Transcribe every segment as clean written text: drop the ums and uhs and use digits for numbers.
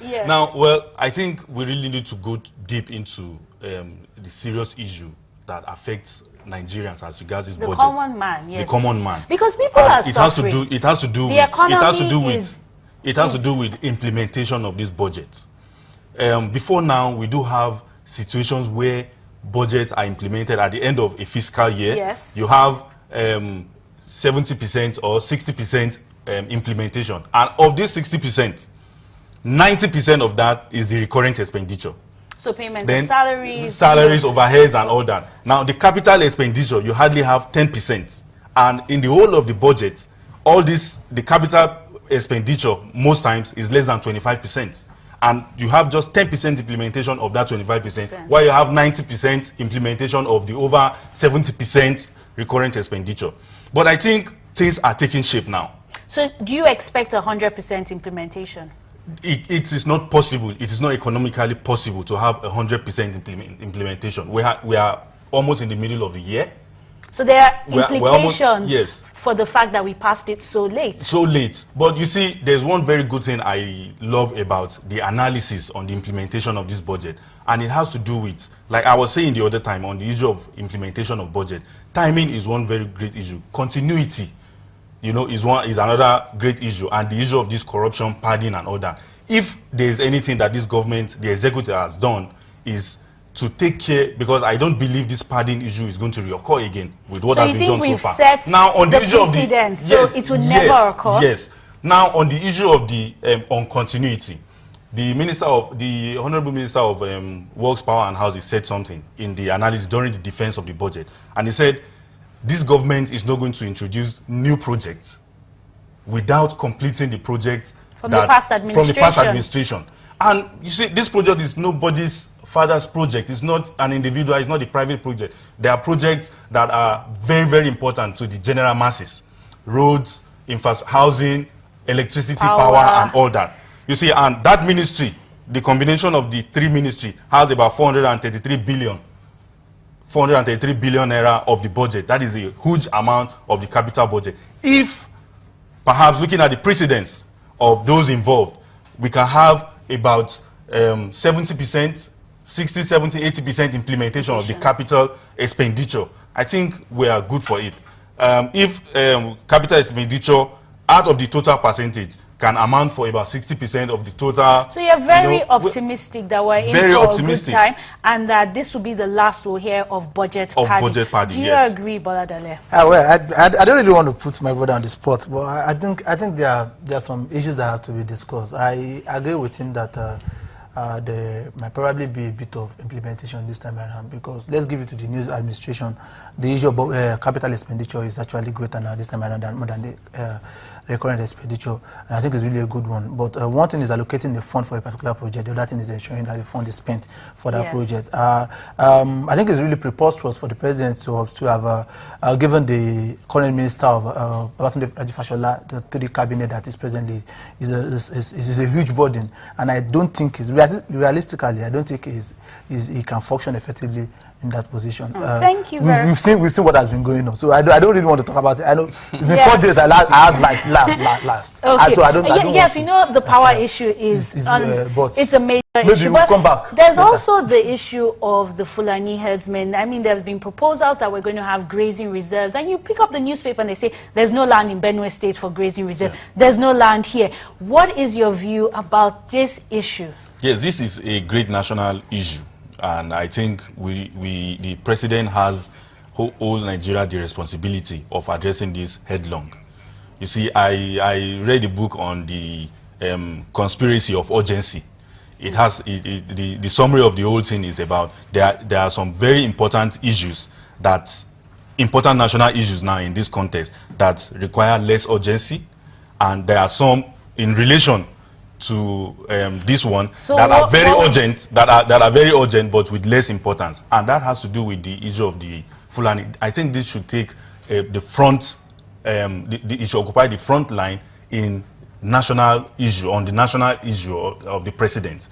Yes. Now, well, I think we really need to go deep into the serious issue that affects Nigerians as regards this budget. The common man, yes. The common man. Because people are suffering. It has to do with implementation of this budget. Before now, we do have situations where budgets are implemented at the end of a fiscal year. Yes. You have 70% or 60% implementation. And of this 60%, 90% of that is the recurrent expenditure. So payment of salaries, overheads, and all that. Now, the capital expenditure, you hardly have 10%. And in the whole of the budget, the capital expenditure, most times, is less than 25%. And you have just 10% implementation of that 25%, while you have 90% implementation of the over 70% recurrent expenditure. But I think things are taking shape now. So do you expect 100% implementation? It is not possible. It is not economically possible to have 100% implementation. We are almost in the middle of the year. So there are implications for the fact that we passed it so late. So late. But you see, there's one very good thing I love about the analysis on the implementation of this budget. And it has to do with, like I was saying the other time on the issue of implementation of budget, timing is one very great issue. Continuity, is another great issue. And the issue of this corruption, padding and all that. If there's anything that this government, the executive has done, is to take care, because I don't believe this padding issue is going to reoccur again with what has been done so far. Now, on the issue of the it will never occur. Yes. Now, on the issue of the on continuity, the Honorable Minister of Works, Power and Housing said something in the analysis during the defense of the budget, and he said this government is not going to introduce new projects without completing the projects from the past administration. And you see, this project is nobody's father's project. It's not an individual, it's not a private project. There are projects that are very, very important to the general masses. Roads, housing, electricity, power, and all that. You see, and that ministry, the combination of the three ministries, has about 433 billion naira of the budget. That is a huge amount of the capital budget. If, perhaps looking at the precedents of those involved, we can have about 70%, 60, 70, 80% implementation of the capital expenditure. I think we are good for it. If capital expenditure out of the total percentage can amount for about 60% of the total. So you're very optimistic that we're in for a good time and that this will be the last we'll hear of budget padding. Do you agree, Boladale? Well, I don't really want to put my brother on the spot, but I think there are some issues that have to be discussed. I agree with him that there might probably be a bit of implementation this time around, because let's give it to the new administration. The issue of capital expenditure is actually greater now this time around more than the recurrent expenditure, and I think it's really a good one. But one thing is allocating the fund for a particular project. The other thing is ensuring that the fund is spent for that project. I think it's really preposterous for the president to have given the current minister of Fashola the 3 cabinet that is presently is a huge burden, and I don't think realistically, I don't think he can function effectively in that position. Thank you. We've seen what has been going on, so I don't really want to talk about it. I know it's been 4 days. I had like last. Okay. So I don't yes, the power issue is it's a major issue. We'll come back. There's also the issue of the Fulani herdsmen. I mean, there have been proposals that we're going to have grazing reserves, and you pick up the newspaper and they say there's no land in Benue State for grazing reserve. There's no land here. What is your view about this issue? Yes, this is a great national issue. And I think the president owes Nigeria the responsibility of addressing this headlong. You see, I read a book on the conspiracy of urgency. It has the summary of the whole thing is about there are some very important issues important national issues now in this context that require less urgency, and there are some in relation to this one that are very urgent, that are very urgent, but with less importance, and that has to do with the issue of the Fulani. I think this should take the front. It should occupy the front line in the national issue of the president.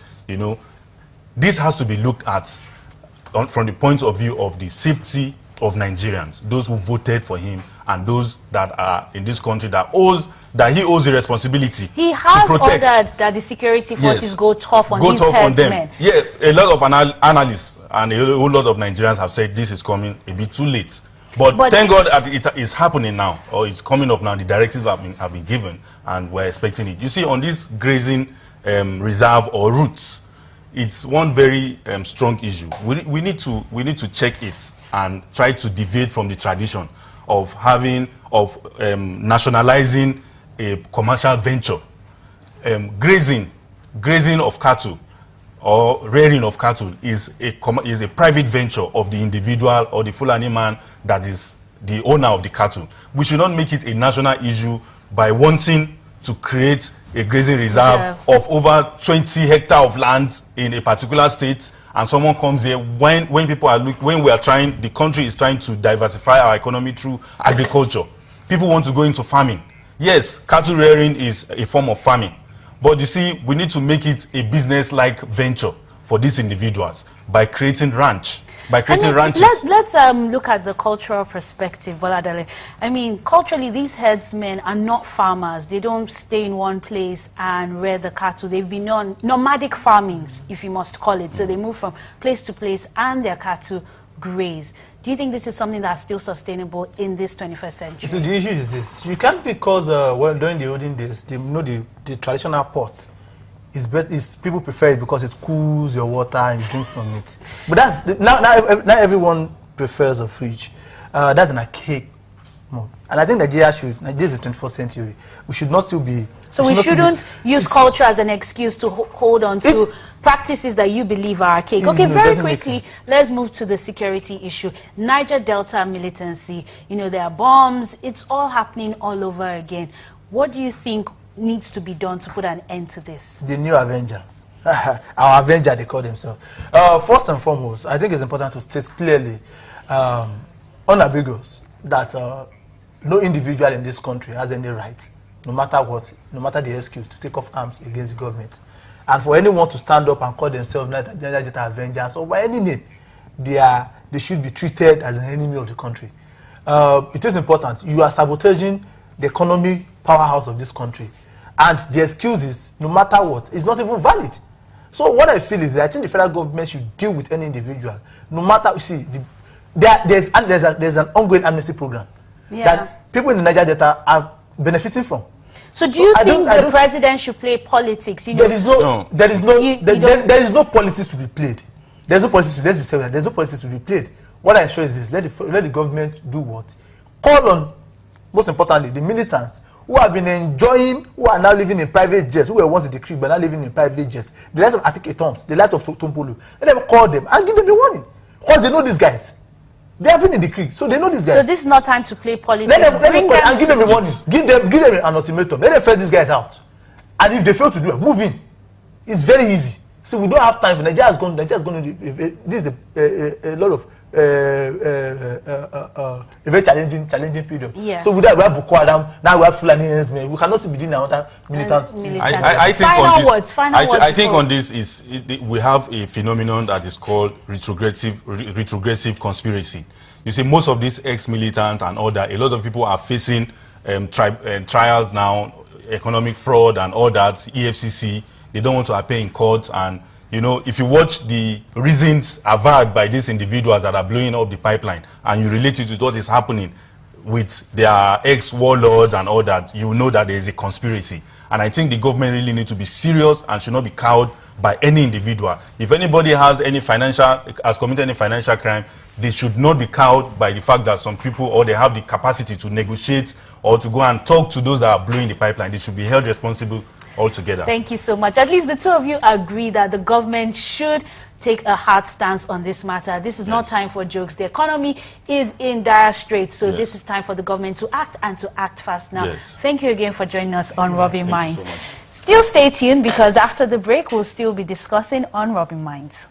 This has to be looked at from the point of view of the safety of Nigerians, those who voted for him, and those that are in this country that he owes the responsibility he has to protect. ordered that the security forces go tough on these headsmen. Yeah, a lot of analysts and a whole lot of Nigerians have said this is coming a bit too late. But thank God that it is happening now, or it's coming up now. The directives have been given, and we're expecting it. You see, on this grazing reserve or routes, it's one very strong issue. We need to check it and try to deviate from the tradition of nationalizing a commercial venture. Grazing of cattle or rearing of cattle is a private venture of the individual or the Fulani man that is the owner of the cattle. We should not make it a national issue by wanting to create a grazing reserve of over 20 hectares of land in a particular state, and someone comes here when the country is trying to diversify our economy through agriculture. People want to go into farming. Yes, cattle rearing is a form of farming. But you see, we need to make it a business-like venture for these individuals by creating ranches. Let's look at the cultural perspective, Boladale. I mean, culturally, these headsmen are not farmers. They don't stay in one place and rear the cattle. They've been on nomadic farming, if you must call it. So they move from place to place and their cattle graze. Do you think this is something that's still sustainable in this 21st century? So the issue is this. You can't, because during the olden days, the traditional pots is people prefer it because it cools your water and you drink from it. But that's not everyone prefers a fridge. That's an archaic mode. And I think Nigeria this is the 21st century. We should not still be... So we shouldn't use culture as an excuse to hold on to practices that you believe are archaic. Okay, very quickly, let's move to the security issue. Niger Delta militancy, there are bombs. It's all happening all over again. What do you think needs to be done to put an end to this? The new Avengers. Our Avenger, they call themselves. First and foremost, I think it's important to state clearly, unambiguous, that no individual in this country has any right, no matter what, no matter the excuse, to take off arms against the government. And for anyone to stand up and call themselves Niger Delta Avengers or by any name, they should be treated as an enemy of the country. It is important. You are sabotaging the economic powerhouse of this country. And the excuses, no matter what, is not even valid. So what I feel is that I think the federal government should deal with any individual, no matter, you see, there's an ongoing amnesty program that people in the Niger Delta are benefiting from. So do you think the president should play politics? There is no politics to be played. There's no politics. Let's be serious. There's no politics to be played. What I ensure is this: let the government do what? Call on, most importantly, the militants who have been enjoying, who are now living in private jets, who were once in the creek but now living in private jets. The likes of Atiketons, the likes of Tompolu. Let them call them and give them a warning, because they know these guys. They have been in the creek, so they know these guys. So this is not time to play politics. Let them call and give them a warning. Give them an ultimatum. Let them fetch these guys out. And if they fail to do it, move in. It's very easy. So we don't have time for Nigeria. This is a lot of a very challenging period. Yes. So we have Boko Haram, now we have Fulani men. We cannot be doing another militants. I think on this we have a phenomenon that is called retrogressive conspiracy. You see, most of these ex-militants and all that, a lot of people are facing trials now, economic fraud and all that, EFCC. They don't want to appear in court, and if you watch the reasons averred by these individuals that are blowing up the pipeline, and you relate it with what is happening with their ex-warlords and all that, you know that there is a conspiracy. And I think the government really needs to be serious and should not be cowed by any individual. If anybody has committed any financial crime, they should not be cowed by the fact that some people, or they have the capacity to negotiate or to go and talk to those that are blowing the pipeline. They should be held responsible altogether. Thank you so much. At least the two of you agree that the government should take a hard stance on this matter. This is not time for jokes. The economy is in dire straits, so this is time for the government to act, and to act fast now. Thank you again for joining us on Rubbin Minds. Still stay tuned, because after the break, we'll still be discussing on Rubbin Minds.